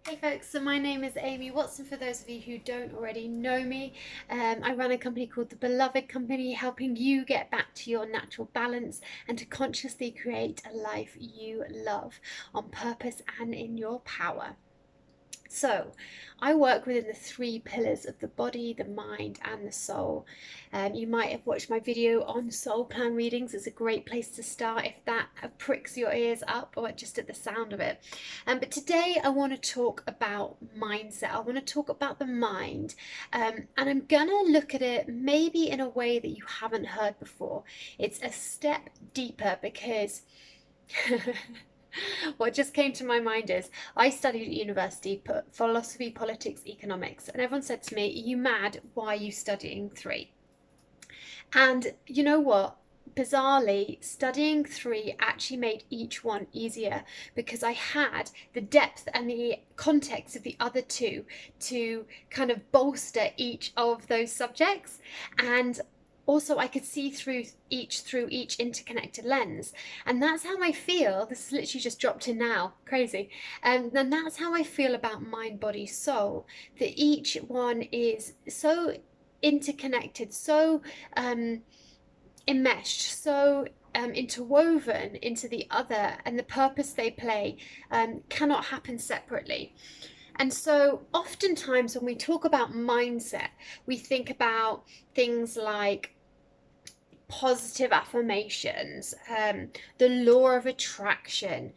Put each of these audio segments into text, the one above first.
Hey folks, so my name is Amy Watson. For those of you who don't already know me, I run a company called The Beloved Company, helping you get back to your natural balance and to consciously create a life you love on purpose and in your power. So, I work within the three pillars of the body, the mind, and the soul. You might have watched my video on soul plan readings. It's a great place to start if that pricks your ears up or just at the sound of it. But today I want to talk about mindset. I want to talk about the mind. And I'm going to look at it maybe in a way that you haven't heard before. It's a step deeper because. What just came to my mind is I studied at university philosophy, politics, economics, and everyone said to me, "Are you mad? Why are you studying three?" And you know what? Bizarrely, studying three actually made each one easier because I had the depth and the context of the other two to kind of bolster each of those subjects. And also I could see through each interconnected lens, and that's how I feel. This is literally just dropped in now, crazy. And then that's how I feel about mind, body, soul, that each one is so interconnected, so enmeshed, so interwoven into the other, and the purpose they play cannot happen separately. And so, oftentimes, when we talk about mindset, we think about things like positive affirmations, the law of attraction,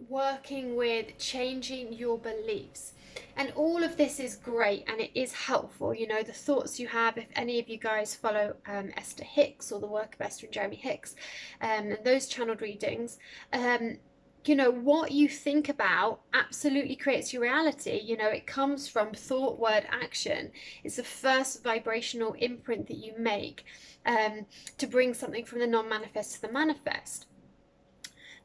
working with changing your beliefs. And all of this is great and it is helpful. You know, the thoughts you have, if any of you guys follow Esther Hicks or the work of Esther and Jeremy Hicks, and those channeled readings, you know, what you think about absolutely creates your reality. You know, it comes from thought, word, action. It's the first vibrational imprint that you make to bring something from the non-manifest to the manifest.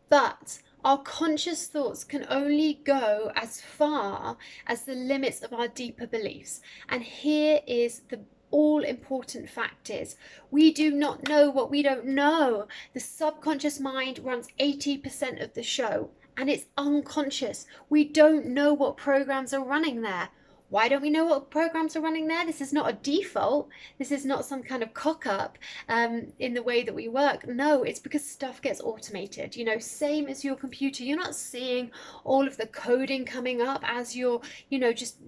But our conscious thoughts can only go as far as the limits of our deeper beliefs. And here is the all important fact is we do not know what we don't know. The subconscious mind runs 80% of the show and it's unconscious. We don't know what programs are running there. Why don't we know what programs are running there? This is not a default. This is not some kind of cock up in the way that we work. No, it's because stuff gets automated. You know, same as your computer. You're not seeing all of the coding coming up as you're, you know, just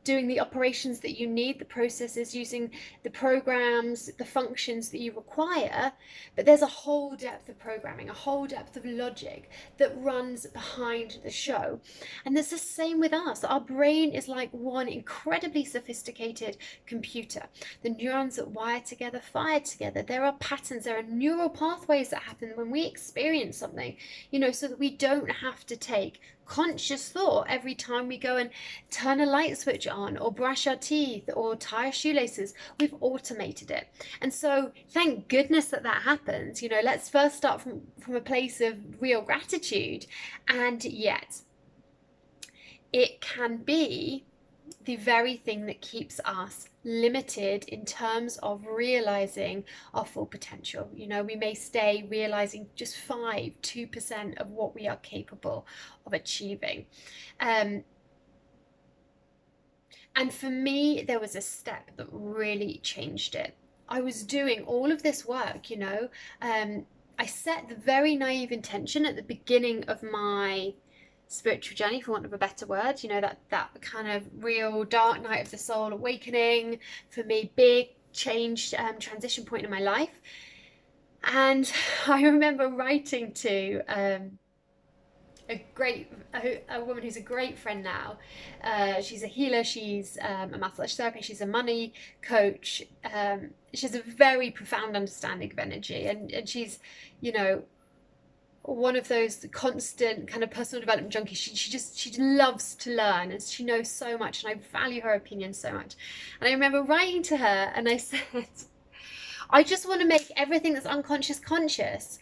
doing the operations that you need, the processes, using the programs, the functions that you require. But there's a whole depth of programming, a whole depth of logic that runs behind the show. And it's the same with us. Our brain is like one incredibly sophisticated computer. The neurons that wire together fire together. There are patterns, there are neural pathways that happen when we experience something, you know, so that we don't have to take conscious thought every time we go and turn a light switch on or brush our teeth or tie our shoelaces. We've automated it. And so thank goodness that that happens. You know, let's first start from a place of real gratitude. And yet it can be the very thing that keeps us limited in terms of realizing our full potential. You know, we may stay realizing just 2% of what we are capable of achieving. And for me, there was a step that really changed it. I was doing all of this work, you know. I set the very naive intention at the beginning of my spiritual journey, for want of a better word, you know, that kind of real dark night of the soul awakening for me, big change, transition point in my life. And I remember writing to a woman who's a great friend now. She's a healer, she's a massage therapist, she's a money coach. She has a very profound understanding of energy, and she's, you know, one of those constant kind of personal development junkies. She loves to learn and she knows so much, and I value her opinion so much. And I remember writing to her and I said, I just want to make everything that's unconscious conscious.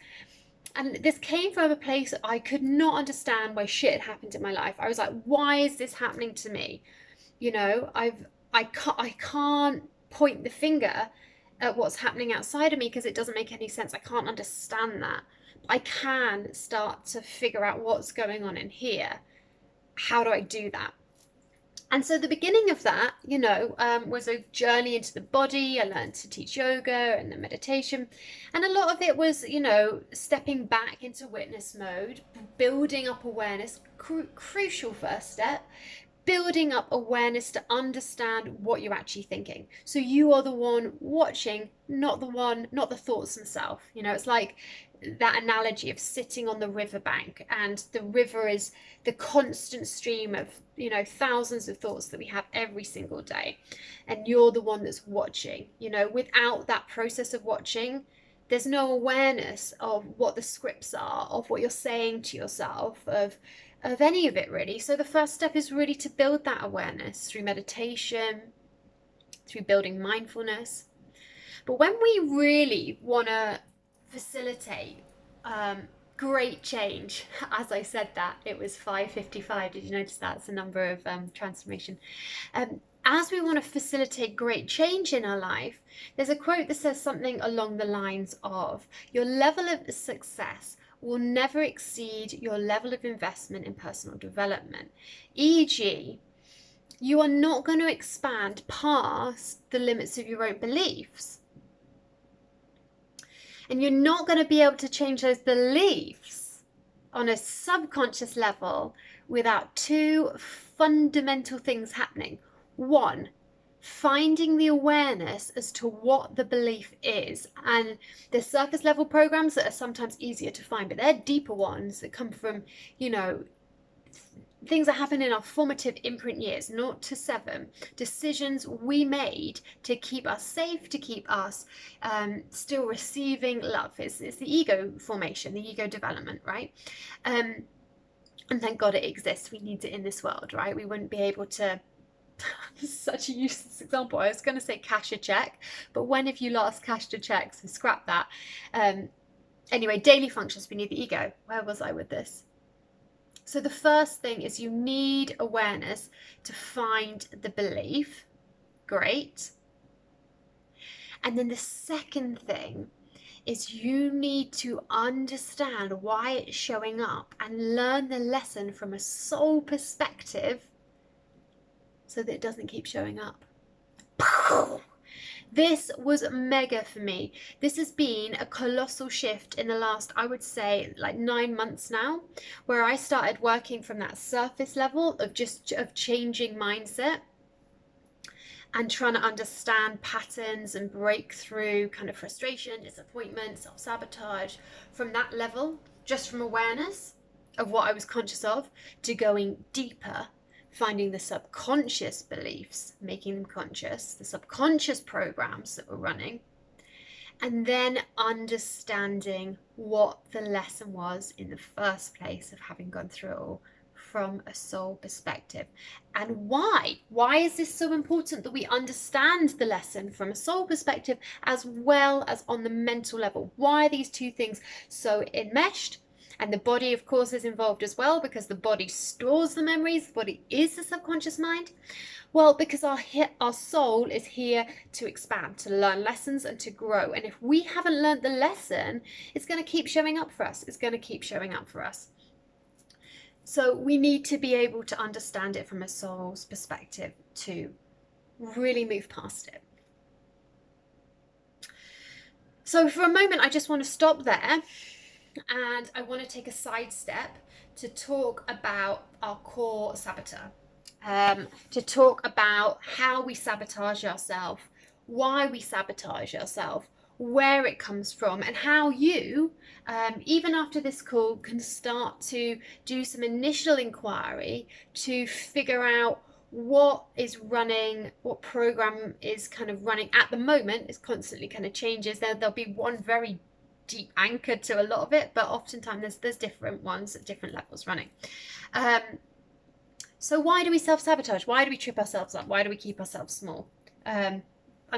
And this came from a place that I could not understand why shit had happened in my life. I was like, why is this happening to me? You know, I can't point the finger at what's happening outside of me because it doesn't make any sense. I can't understand that. I can start to figure out what's going on in here. how do I do that? And so the beginning of that, was a journey into the body. I learned to teach yoga and the meditation. And a lot of it was, stepping back into witness mode, building up awareness, crucial first step, building up awareness to understand what you're actually thinking. So you are the one watching, not the thoughts themselves. It's like that analogy of sitting on the riverbank, and the river is the constant stream of thousands of thoughts that we have every single day, and you're the one that's watching. Without that process of watching, there's no awareness of what the scripts are, of what you're saying to yourself, of any of it, really. So the first step is really to build that awareness through meditation, through building mindfulness. But when we really want to facilitate great change, as I said that, it was 5:55. Did you notice that? It's a number of transformation. As we want to facilitate great change in our life, there's a quote that says something along the lines of, your level of success will never exceed your level of investment in personal development. E.g., you are not going to expand past the limits of your own beliefs. And you're not going to be able to change those beliefs on a subconscious level without two fundamental things happening. One, finding the awareness as to what the belief is. And there's surface level programs that are sometimes easier to find, but they're deeper ones that come from, things that happen in our formative imprint years, 0 to 7, decisions we made to keep us safe, to keep us still receiving love. It's the ego formation, the ego development, right? And thank God it exists. We need it in this world, right? We wouldn't be able to. Such a useless example. I was going to say cash a check, but when have you last cashed a check? So scrap that. Anyway, daily functions, we need the ego. Where was I with this? So the first thing is you need awareness to find the belief. Great. And then the second thing is you need to understand why it's showing up and learn the lesson from a soul perspective so that it doesn't keep showing up. This was mega for me. This has been a colossal shift in the last, I would say, like 9 months now, where I started working from that surface level of changing mindset and trying to understand patterns and break through kind of frustration, disappointment, self-sabotage from that level, just from awareness of what I was conscious of, to going deeper, finding the subconscious beliefs, making them conscious, the subconscious programs that were running, and then understanding what the lesson was in the first place of having gone through it all from a soul perspective. And why? Why is this so important that we understand the lesson from a soul perspective as well as on the mental level? Why are these two things so enmeshed? And the body, of course, is involved as well, because the body stores the memories. The body is the subconscious mind. Well, because our soul is here to expand, to learn lessons and to grow. And if we haven't learned the lesson, it's going to keep showing up for us. It's going to keep showing up for us. So we need to be able to understand it from a soul's perspective to really move past it. So for a moment, I just want to stop there. And I want to take a side step to talk about our core saboteur, to talk about how we sabotage ourselves, why we sabotage ourselves, where it comes from, and how you, even after this call, can start to do some initial inquiry to figure out what is running, what program is kind of running at the moment. Is constantly kind of changes. There'll be one very deep anchor to a lot of it, but oftentimes there's different ones at different levels running. So why do we self-sabotage? Why do we trip ourselves up? Why do we keep ourselves small? I'm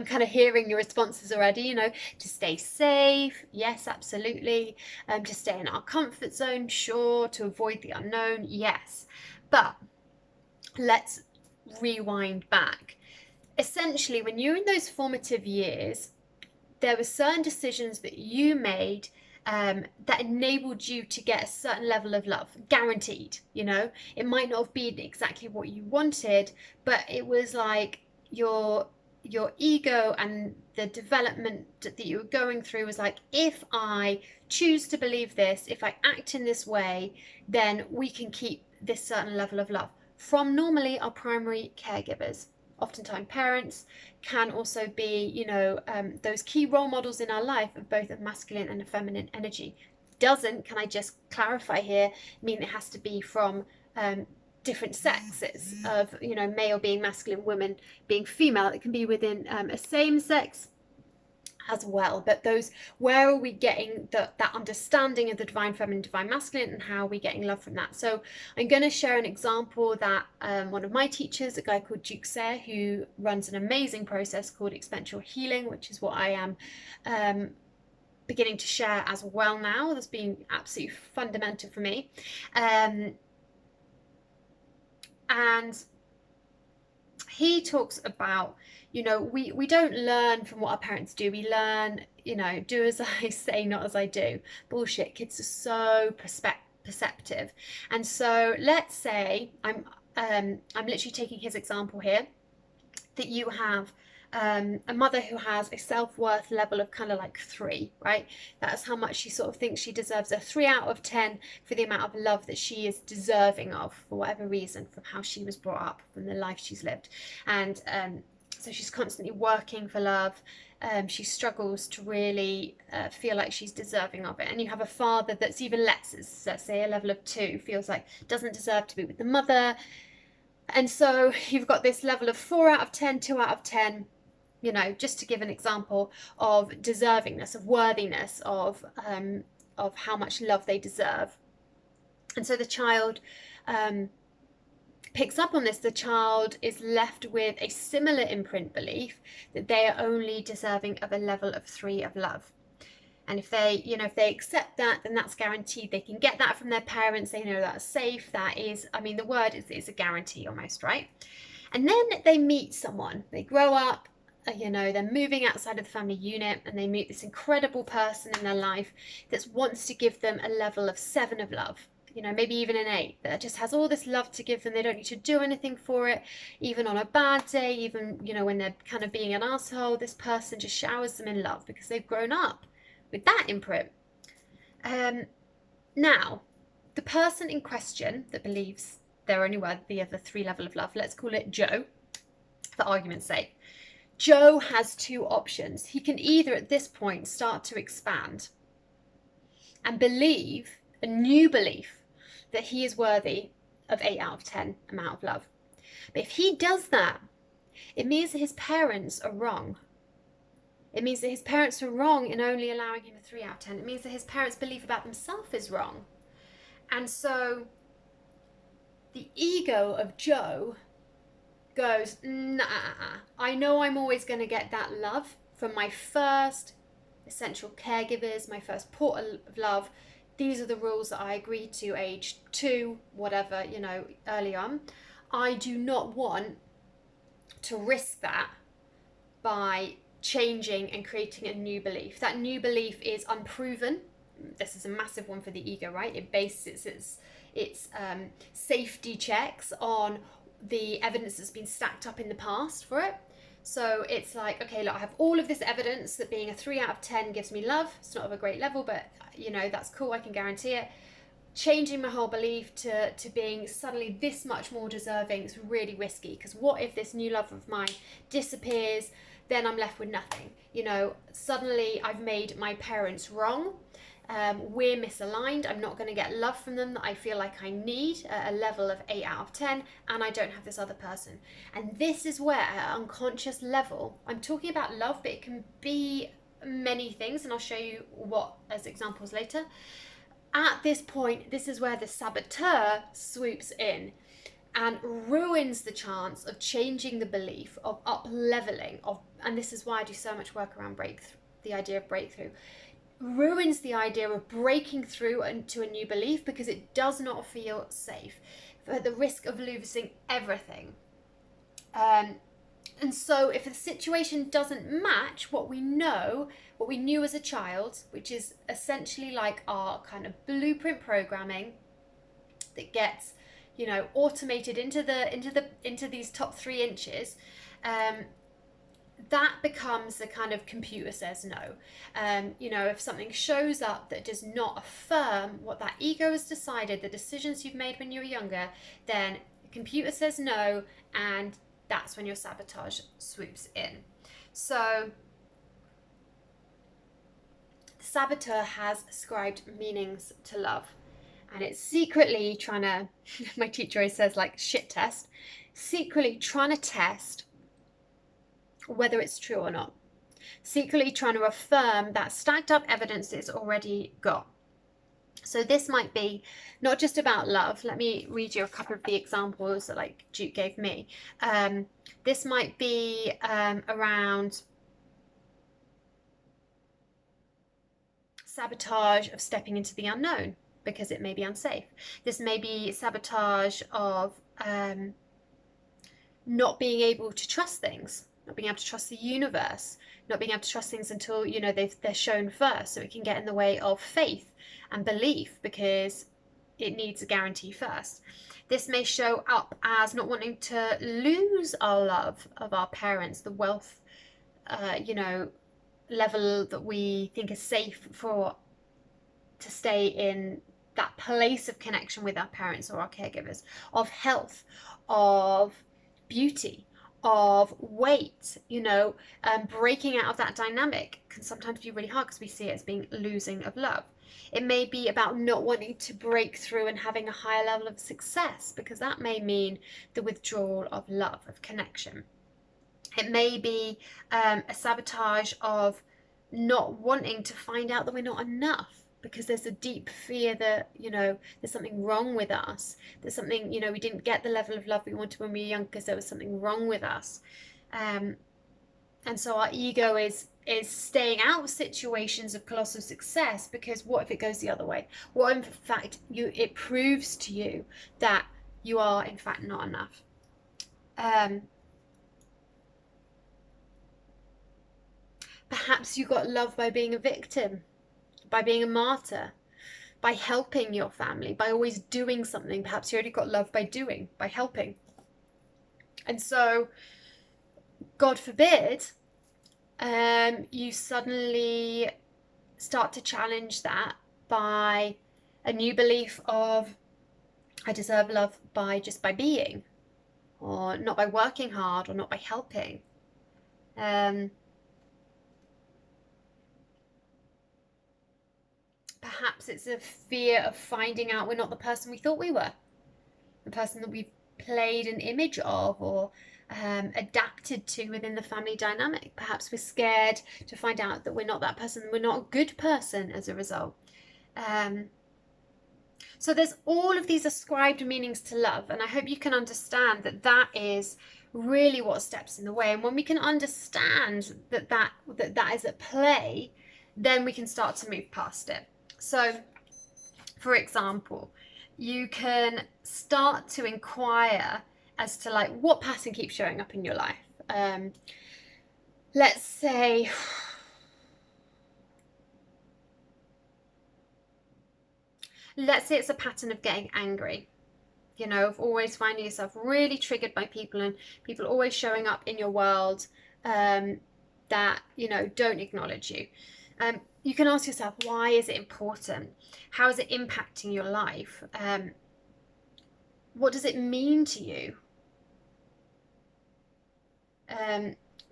kind of hearing your responses already, to stay safe. Yes, absolutely. To stay in our comfort zone. Sure. To avoid the unknown. Yes. But let's rewind back. Essentially, when you're in those formative years, there were certain decisions that you made that enabled you to get a certain level of love, guaranteed. You know, it might not have been exactly what you wanted, but it was like your ego and the development that you were going through was like, if I choose to believe this, if I act in this way, then we can keep this certain level of love from normally our primary caregivers. Oftentimes parents can also be, you know, those key role models in our life of both a masculine and a feminine energy. Doesn't, can I just clarify here, mean it has to be from different sexes of, you know, male being masculine, women being female. It can be within a same sex as well. But those, where are we getting that understanding of the divine feminine, divine masculine, and how are we getting love from that? So I'm going to share an example that one of my teachers, a guy called Duke Sayre, who runs an amazing process called Exponential Healing, which is what I am beginning to share as well now. That's been absolutely fundamental for me. And he talks about, you know, we don't learn from what our parents do. We learn, you know, do as I say, not as I do. Bullshit. Kids are so perceptive. And so let's say I'm literally taking his example here, that you have a mother who has a self-worth level of kind of like 3, right? That's how much she sort of thinks she deserves, a 3 out of 10 for the amount of love that she is deserving of, for whatever reason, from how she was brought up, from the life she's lived. And so she's constantly working for love. She struggles to really feel like she's deserving of it. And you have a father that's even less, let's say a level of 2, feels like doesn't deserve to be with the mother. And so you've got this level of 4 out of 10, 2 out of 10, you know, just to give an example of deservingness, of worthiness, of how much love they deserve. And so the child picks up on this. The child is left with a similar imprint belief that they are only deserving of a level of 3 of love. And if they, you know, if they accept that, then that's guaranteed. They can get that from their parents. They know that's safe. That is, I mean, the word is a guarantee almost, right? And then they meet someone. They grow up, you know, they're moving outside of the family unit, and they meet this incredible person in their life that wants to give them a level of 7 of love. You know, maybe even an 8, that just has all this love to give them. They don't need to do anything for it. Even on a bad day, even, you know, when they're kind of being an asshole, this person just showers them in love because they've grown up with that imprint. Now, the person in question that believes they're only worthy of the 3 level of love, let's call it Joe, for argument's sake. Joe has 2 options. He can either at this point start to expand and believe a new belief that he is worthy of 8 out of 10 amount of love. But if he does that, it means that his parents are wrong. It means that his parents are wrong in only allowing him a 3 out of 10. It means that his parents' belief about themselves is wrong. And so the ego of Joe goes, nah, I know I'm always going to get that love from my first essential caregivers, my first port of love. These are the rules that I agreed to age 2, whatever, you know, early on. I do not want to risk that by changing and creating a new belief. That new belief is unproven. This is a massive one for the ego, right? It bases its safety checks on the evidence that's been stacked up in the past for it. So it's like, okay, look, I have all of this evidence that being a 3 out of 10 gives me love. It's not of a great level, but, you know, that's cool. I can guarantee it. Changing my whole belief to being suddenly this much more deserving is really risky, because what if this new love of mine disappears? Then I'm left with nothing. You know, suddenly I've made my parents wrong. We're misaligned. I'm not going to get love from them that I feel like I need, a level of 8 out of 10, and I don't have this other person. And this is where, at an unconscious level, I'm talking about love, but it can be many things, and I'll show you what as examples later. At this point, this is where the saboteur swoops in and ruins the chance of changing the belief, of up-leveling, and this is why I do so much work around breakthrough, the idea of breakthrough. Ruins the idea of breaking through into a new belief because it does not feel safe, at the risk of losing everything. And so if the situation doesn't match what we know, what we knew as a child, which is essentially like our kind of blueprint programming that gets, automated into these top 3 inches, that becomes the kind of computer says no. If something shows up that does not affirm what that ego has decided, the decisions you've made when you were younger, then the computer says no, and that's when your sabotage swoops in. So the saboteur has ascribed meanings to love, and it's secretly trying to, my teacher always says, like, shit test, secretly trying to test whether it's true or not, secretly trying to affirm that stacked up evidence it's already got. So this might be not just about love. Let me read you a couple of the examples that like Duke gave me. This might be around sabotage of stepping into the unknown because it may be unsafe. This may be sabotage of not being able to trust things, not being able to trust the universe, not being able to trust things until they're shown first, so it can get in the way of faith and belief because it needs a guarantee first. This may show up as not wanting to lose our love of our parents, the wealth level that we think is safe to stay in that place of connection with our parents or our caregivers, of health, of beauty, of weight. Breaking out of that dynamic can sometimes be really hard because we see it as being losing of love. It may be about not wanting to break through and having a higher level of success, because that may mean the withdrawal of love, of connection. It may be a sabotage of not wanting to find out that we're not enough, because there's a deep fear that, there's something wrong with us. There's something, we didn't get the level of love we wanted when we were young because there was something wrong with us. And so our ego is staying out of situations of colossal success, because what if it goes the other way? What if, in fact, it proves to you that you are, in fact, not enough? Perhaps you got love by being a victim, by being a martyr, by helping your family, by always doing something. Perhaps you already got love by helping. And so, God forbid, you suddenly start to challenge that by a new belief of, I deserve love just by being, or not by working hard, or not by helping. Perhaps it's a fear of finding out we're not the person we thought we were, the person that we've played an image of or adapted to within the family dynamic. Perhaps we're scared to find out that we're not that person, we're not a good person as a result. So there's all of these ascribed meanings to love, and I hope you can understand that that is really what steps in the way. And when we can understand that is at play, then we can start to move past it. So, for example, you can start to inquire as to like what pattern keeps showing up in your life. Let's say it's a pattern of getting angry, of always finding yourself really triggered by people, and people always showing up in your world that don't acknowledge you. You can ask yourself, why is it important? How is it impacting your life? What does it mean to you?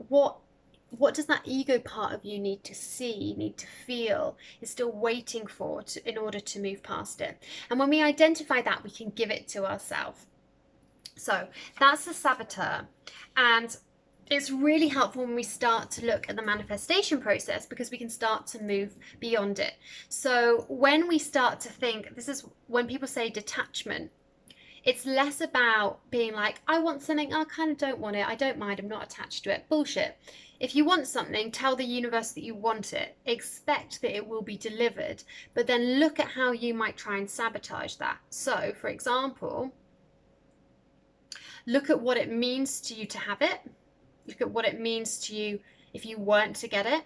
What does that ego part of you need to see, need to feel, is still waiting for in order to move past it? And when we identify that, we can give it to ourselves. So that's the saboteur. And it's really helpful when we start to look at the manifestation process, because we can start to move beyond it. So when we start to think, this is when people say detachment, it's less about being like, I want something, I kind of don't want it, I don't mind, I'm not attached to it. Bullshit. If you want something, tell the universe that you want it. Expect that it will be delivered, but then look at how you might try and sabotage that. So, for example, look at what it means to you to have it. Look at what it means to you if you weren't to get it,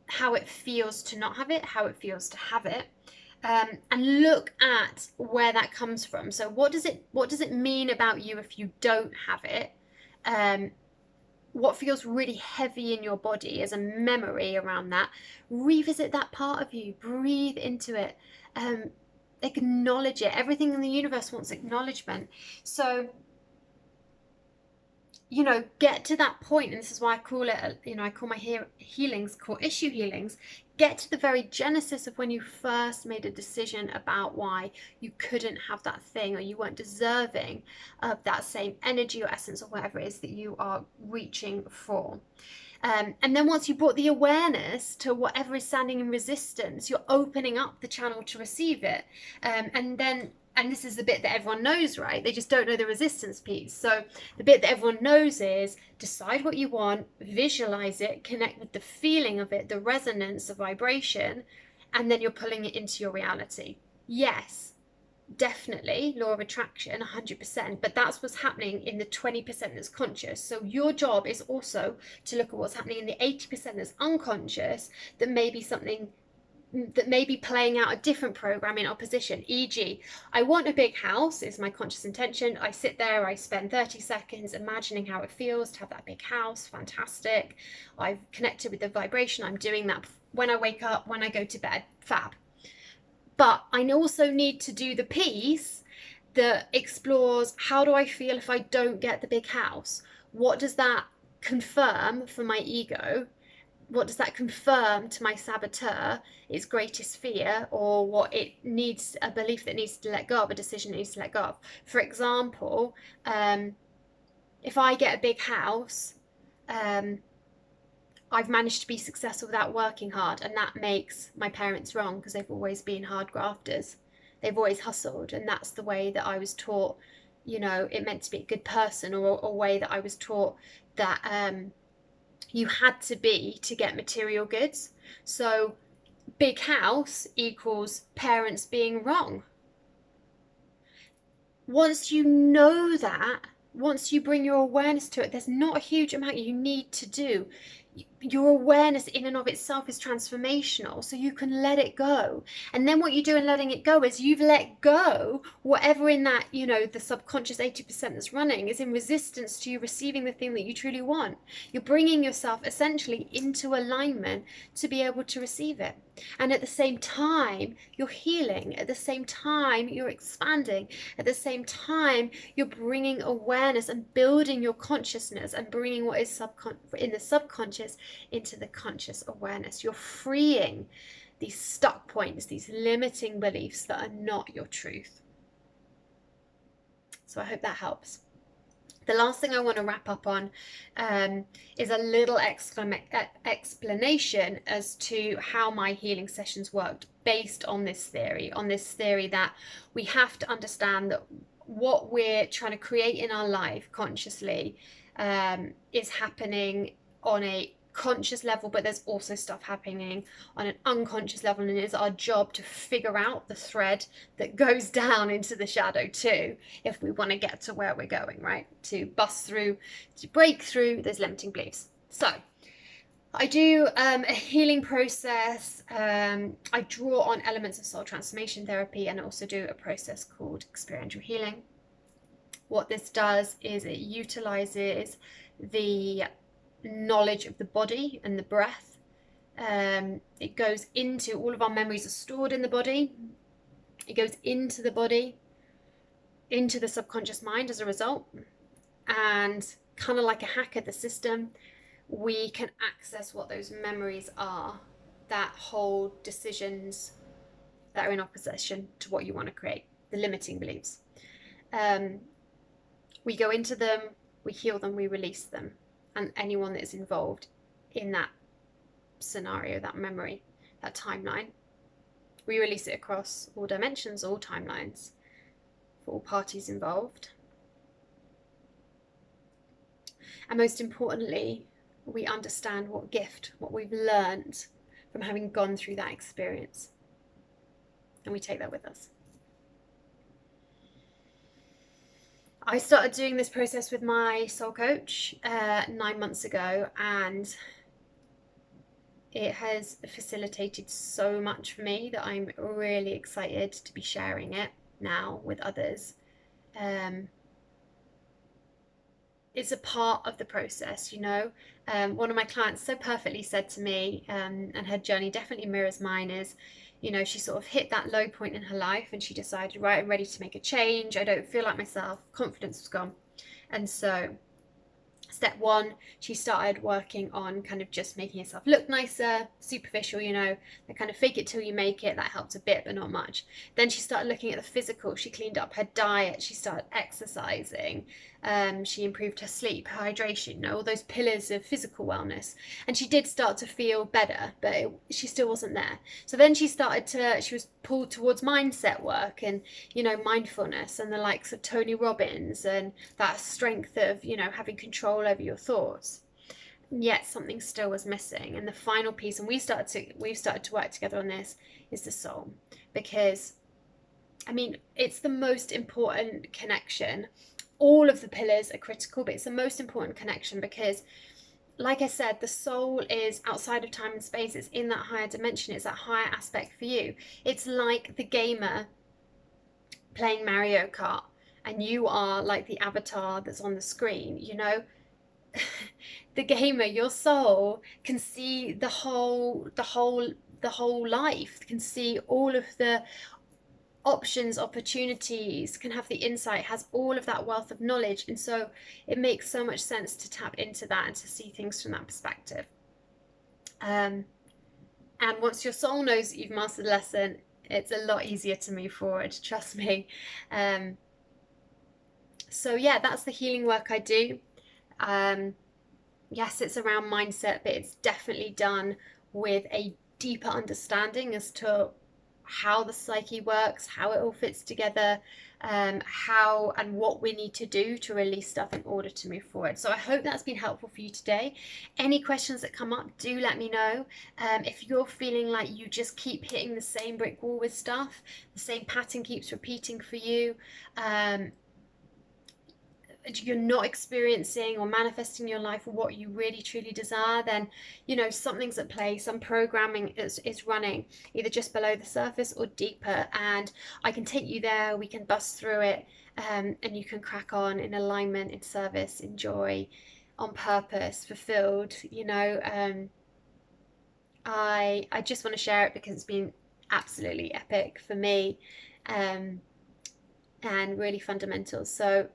how it feels to not have it, how it feels to have it. And look at where that comes from. So what does it mean about you if you don't have it? What feels really heavy in your body as a memory around that? Revisit that part of you, breathe into it, acknowledge it. Everything in the universe wants acknowledgement. So, get to that point, and this is why I call it, I call my healings core issue healings. Get to the very genesis of when you first made a decision about why you couldn't have that thing, or you weren't deserving of that same energy or essence or whatever it is that you are reaching for. And then once you brought the awareness to whatever is standing in resistance, you're opening up the channel to receive it. And this is the bit that everyone knows, right? They just don't know the resistance piece. So the bit that everyone knows is decide what you want, visualize it, connect with the feeling of it, the resonance, the vibration, and then you're pulling it into your reality. Yes, definitely, law of attraction, 100%, but that's what's happening in the 20% that's conscious. So your job is also to look at what's happening in the 80% that's unconscious, that may be playing out a different program in opposition. E.g., I want a big house is my conscious intention. I sit there, I spend 30 seconds imagining how it feels to have that big house. Fantastic. I've connected with the vibration. I'm doing that when I wake up, when I go to bed. Fab. But I also need to do the piece that explores, how do I feel if I don't get the big house? What does that confirm for my ego? What does that confirm to my saboteur, its greatest fear, or what it needs, a belief that needs to let go of, a decision it needs to let go of? For example, if I get a big house, I've managed to be successful without working hard, and that makes my parents wrong because they've always been hard grafters. They've always hustled, and that's the way that I was taught, it meant to be a good person, or a way that I was taught that you had to be to get material goods. So big house equals parents being wrong. Once you know that, once you bring your awareness to it, there's not a huge amount you need to do. Your awareness in and of itself is transformational, so you can let it go. And then what you do in letting it go is you've let go whatever in that, the subconscious 80% that's running is in resistance to you receiving the thing that you truly want. You're bringing yourself essentially into alignment to be able to receive it. And at the same time, you're healing. At the same time, you're expanding. At the same time, you're bringing awareness and building your consciousness and bringing what is in the subconscious into the conscious awareness. You're freeing these stuck points, these limiting beliefs that are not your truth. So I hope that helps. The last thing I want to wrap up on is a little explanation as to how my healing sessions worked based on this theory that we have to understand that what we're trying to create in our life consciously is happening on a conscious level, but there's also stuff happening on an unconscious level, and it is our job to figure out the thread that goes down into the shadow too, if we want to get to where we're going, right? To bust through, to break through those limiting beliefs. So I do a healing process. I draw on elements of soul transformation therapy, and I also do a process called experiential healing. What this does is it utilizes the knowledge of the body and the breath. It goes into, all of our memories are stored in the body. It goes into the body, into the subconscious mind as a result, and kind of like a hack of the system, we can access what those memories are that hold decisions that are in opposition to what you want to create, the limiting beliefs. We go into them, we heal them, we release them. And anyone that is involved in that scenario, that memory, that timeline, we release it across all dimensions, all timelines, for all parties involved. And most importantly, we understand what gift, what we've learned from having gone through that experience. And we take that with us. I started doing this process with my soul coach 9 months ago, and it has facilitated so much for me that I'm really excited to be sharing it now with others. It's a part of the process, you know. One of my clients so perfectly said to me, and her journey definitely mirrors mine, is, you know, she sort of hit that low point in her life and she decided, right, I'm ready to make a change. I don't feel like myself. Confidence was gone. And so step one, she started working on kind of just making herself look nicer, superficial, you know, the kind of fake it till you make it. That helped a bit, but not much. Then she started looking at the physical. She cleaned up her diet. She started exercising. She improved her sleep, her hydration, you know, all those pillars of physical wellness. And she did start to feel better, but she still wasn't there. So then she was pulled towards mindset work and, you know, mindfulness and the likes of Tony Robbins and that strength of, you know, having control over your thoughts. And yet something still was missing. And the final piece, and we've started to work together on this, is the soul. Because, I mean, it's the most important connection. All of the pillars are critical, but it's the most important connection because, like I said, the soul is outside of time and space. It's in that higher dimension. It's that higher aspect for you. It's like the gamer playing Mario Kart, and you are like the avatar that's on the screen, you know. The gamer, your soul, can see the whole life, can see all of the options, opportunities, can have the insight, has all of that wealth of knowledge. And so it makes so much sense to tap into that and to see things from that perspective. And once your soul knows that you've mastered the lesson, it's a lot easier to move forward, trust me. So yeah, that's the healing work I do. Yes, it's around mindset, but it's definitely done with a deeper understanding as to how the psyche works, how it all fits together, how and what we need to do to release stuff in order to move forward. So I hope that's been helpful for you today. Any questions that come up, do let me know. If you're feeling like you just keep hitting the same brick wall with stuff, the same pattern keeps repeating for you, you're not experiencing or manifesting in your life what you really truly desire, then, you know, something's at play. Some programming is running either just below the surface or deeper, and I can take you there. We can bust through it, and you can crack on in alignment, in service, in joy, on purpose, fulfilled, you know. I just want to share it because it's been absolutely epic for me, and really fundamental. So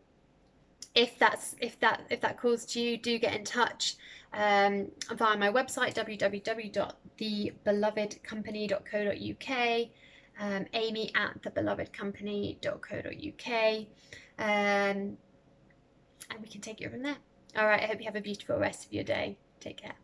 if that calls to you, do get in touch via my website, www.thebelovedcompany.co.uk, amy@thebelovedcompany.co.uk, and we can take it from there. All right, I hope you have a beautiful rest of your day. Take care.